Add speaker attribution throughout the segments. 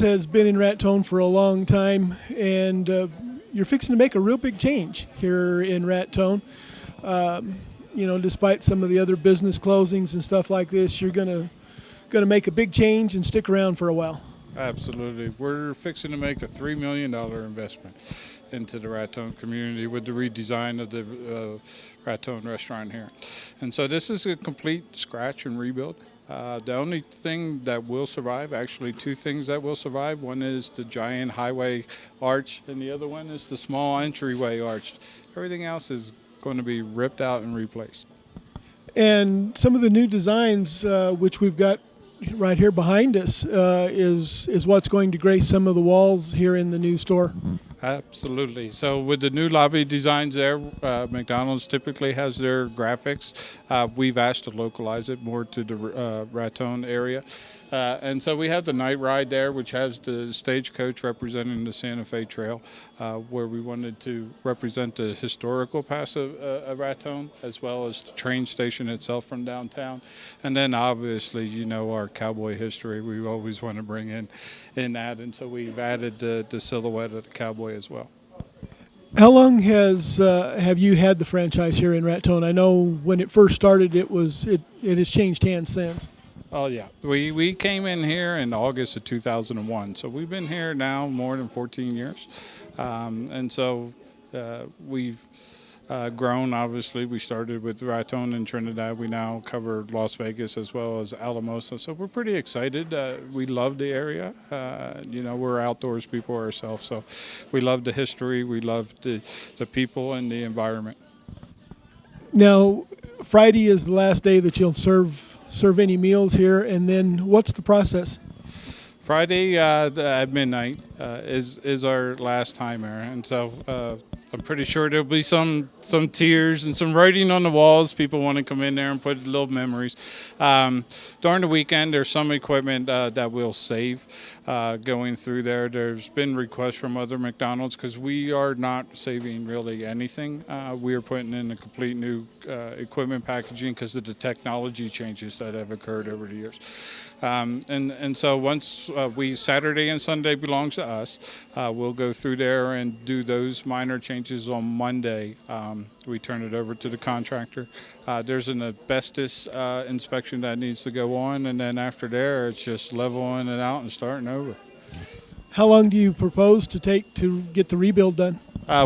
Speaker 1: has been in Raton for a long time, and you're fixing to make a real big change here in Raton. Despite some of the other business closings and stuff like this, you're gonna make a big change and stick around for a while.
Speaker 2: Absolutely. We're fixing to make a $3 million investment into the Raton community with the redesign of the Raton restaurant here. And so this is a complete scratch and rebuild. The only thing that will survive, actually two things that will survive, one is the giant highway arch and the other one is the small entryway arch. Everything else is going to be ripped out and replaced.
Speaker 1: And some of the new designs, which we've got right here behind us, is what's going to grace some of the walls here in the new store.
Speaker 2: Absolutely. So with the new lobby designs there, McDonald's typically has their graphics. We've asked to localize it more to the Raton area. And so we have the night ride there, which has the stagecoach representing the Santa Fe Trail, where we wanted to represent the historical past of Raton, as well as the train station itself from downtown. And then obviously, our cowboy history, we always want to bring in that. And so we've added the silhouette of the cowboy as well.
Speaker 1: How long have you had the franchise here in Raton? I know when it first started, it has changed hands since.
Speaker 2: Oh, yeah. We came in here in August of 2001. So we've been here now more than 14 years. And so we've grown, obviously. We started with Raton and Trinidad. We now cover Las Vegas as well as Alamosa. So we're pretty excited. We love the area. We're outdoors people ourselves. So we love the history. We love the people and the environment. Now,
Speaker 1: Friday is the last day that you'll serve any meals here, and then what's the process?
Speaker 2: Friday at midnight is our last time here, and so I'm pretty sure there'll be some tears and some writing on the walls. People want to come in there and put little memories. During the weekend, there's some equipment that we'll save going through there. There's been requests from other McDonald's because we are not saving really anything. We are putting in a complete new equipment packaging because of the technology changes that have occurred over the years. And so once Saturday and Sunday belongs to us, we'll go through there and do those minor changes on Monday. We turn it over to the contractor. There's an asbestos inspection that needs to go on, and then after there, it's just leveling it out and starting over.
Speaker 1: How long do you propose to take to get the rebuild done?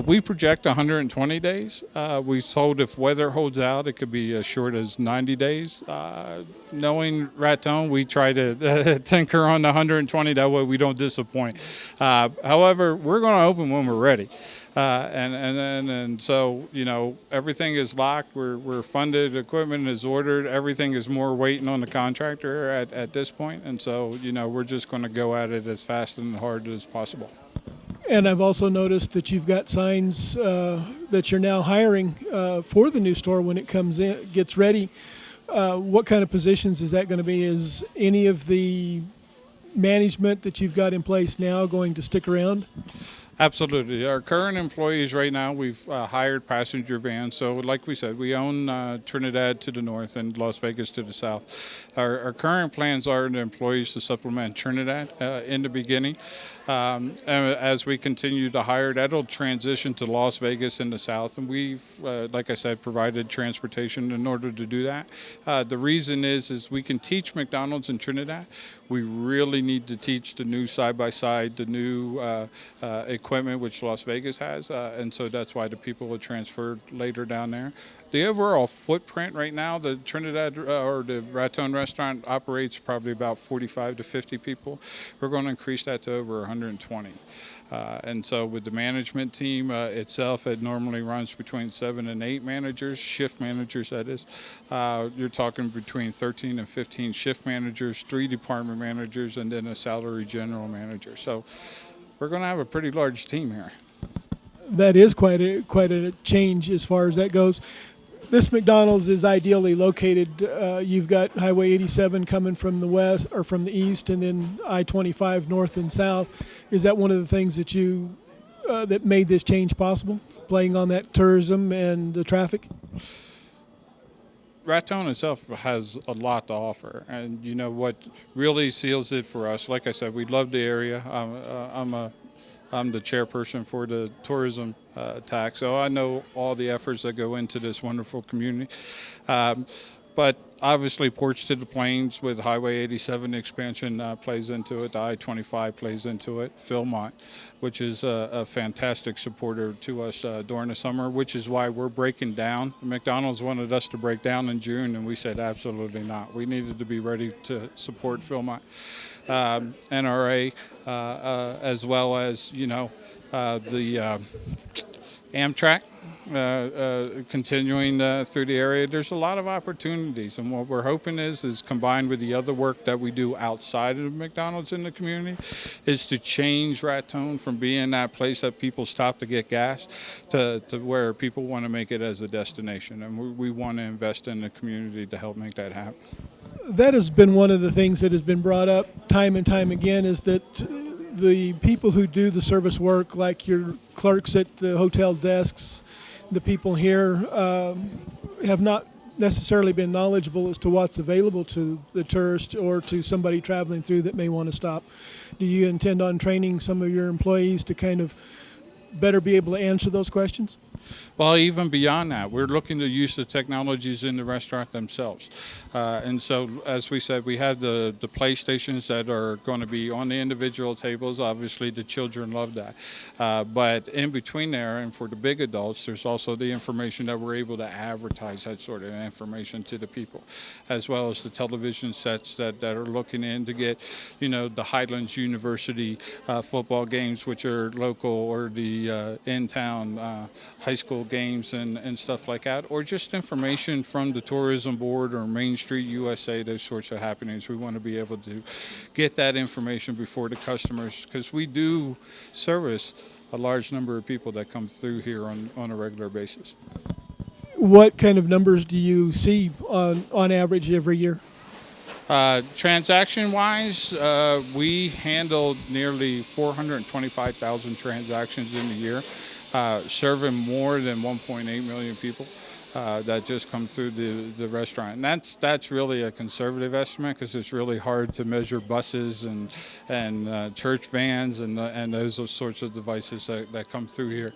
Speaker 2: We project 120 days. We told if weather holds out, it could be as short as 90 days. Knowing Raton, we try to tinker on the 120. That way we don't disappoint. However, we're going to open when we're ready. And so, everything is locked. We're funded. Equipment is ordered. Everything is more waiting on the contractor at this point. And so, we're just going to go at it as fast and hard as possible.
Speaker 1: And I've also noticed that you've got signs that you're now hiring for the new store when it gets ready. What kind of positions is that going to be? Is any of the management that you've got in place now going to stick around?
Speaker 2: Absolutely. Our current employees right now, we've hired passenger vans. So like we said, we own Trinidad to the north and Las Vegas to the south. Our current plans are the employees to supplement Trinidad in the beginning. As we continue to hire, that'll transition to Las Vegas in the south. And we've, like I said, provided transportation in order to do that. The reason is we can teach McDonald's in Trinidad. We really need to teach the new side-by-side, the new equipment which Las Vegas has. And so that's why the people are transferred later down there. The overall footprint right now, the Trinidad or the Raton restaurant operates probably about 45 to 50 people. We're going to increase that to over 120. And so with the management team itself, it normally runs between 7 and 8 managers, shift managers that is. You're talking between 13 and 15 shift managers, 3 department managers, and then a salary general manager. So we're going to have a pretty large team here.
Speaker 1: That is quite a change as far as that goes. This McDonald's is ideally located. You've got Highway 87 coming from the west or from the east, and then I-25 north and south. Is that one of the things that that made this change possible, playing on that tourism and the traffic?
Speaker 2: Raton itself has a lot to offer, and you know what really seals it for us. Like I said, we love the area. I'm the chairperson for the tourism tax, so I know all the efforts that go into this wonderful community. But obviously, Porch to the Plains with Highway 87 expansion plays into it. The I-25 plays into it. Philmont, which is a fantastic supporter to us during the summer, which is why we're breaking down. McDonald's wanted us to break down in June, and we said absolutely not. We needed to be ready to support Philmont. NRA, as well as, the Amtrak. Continuing through the area, there's a lot of opportunities, and what we're hoping is combined with the other work that we do outside of McDonald's in the community, is to change Raton from being that place that people stop to get gas to where people want to make it as a destination, and we want to invest in the community to help make that happen.
Speaker 1: That has been one of the things that has been brought up time and time again, is that the people who do the service work, like your clerks at the hotel desks, the people here, have not necessarily been knowledgeable as to what's available to the tourist or to somebody traveling through that may want to stop. Do you intend on training some of your employees to kind of better be able to answer those questions?
Speaker 2: Well, even beyond that, we're looking to use the technologies in the restaurant themselves. And so, as we said, we have the PlayStations that are going to be on the individual tables. Obviously, the children love that. But in between there, and for the big adults, there's also the information that we're able to advertise that sort of information to the people, as well as the television sets that are looking in to get, the Highlands University football games, which are local, or the in-town high school games and stuff like that, or just information from the tourism board or Main Street USA, those sorts of happenings. We want to be able to get that information before the customers, because we do service a large number of people that come through here on a regular basis.
Speaker 1: What kind of numbers do you see on average every year?
Speaker 2: Transaction-wise, we handled nearly 425,000 transactions in a year, serving more than 1.8 million people that just come through the restaurant. And that's really a conservative estimate, because it's really hard to measure buses and church vans and those sorts of devices that come through here.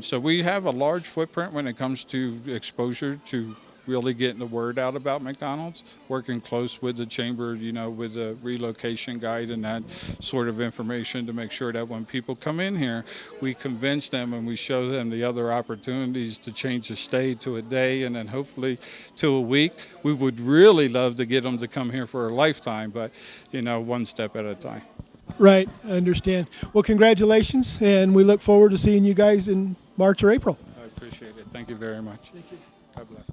Speaker 2: So we have a large footprint when it comes to exposure to really getting the word out about McDonald's, working close with the chamber, with a relocation guide and that sort of information to make sure that when people come in here, we convince them and we show them the other opportunities to change the stay to a day and then hopefully to a week. We would really love to get them to come here for a lifetime, but, one step at a time.
Speaker 1: Right, I understand. Well, congratulations, and we look forward to seeing you guys in March or April.
Speaker 2: I appreciate it. Thank you very much.
Speaker 1: Thank you.
Speaker 2: God bless.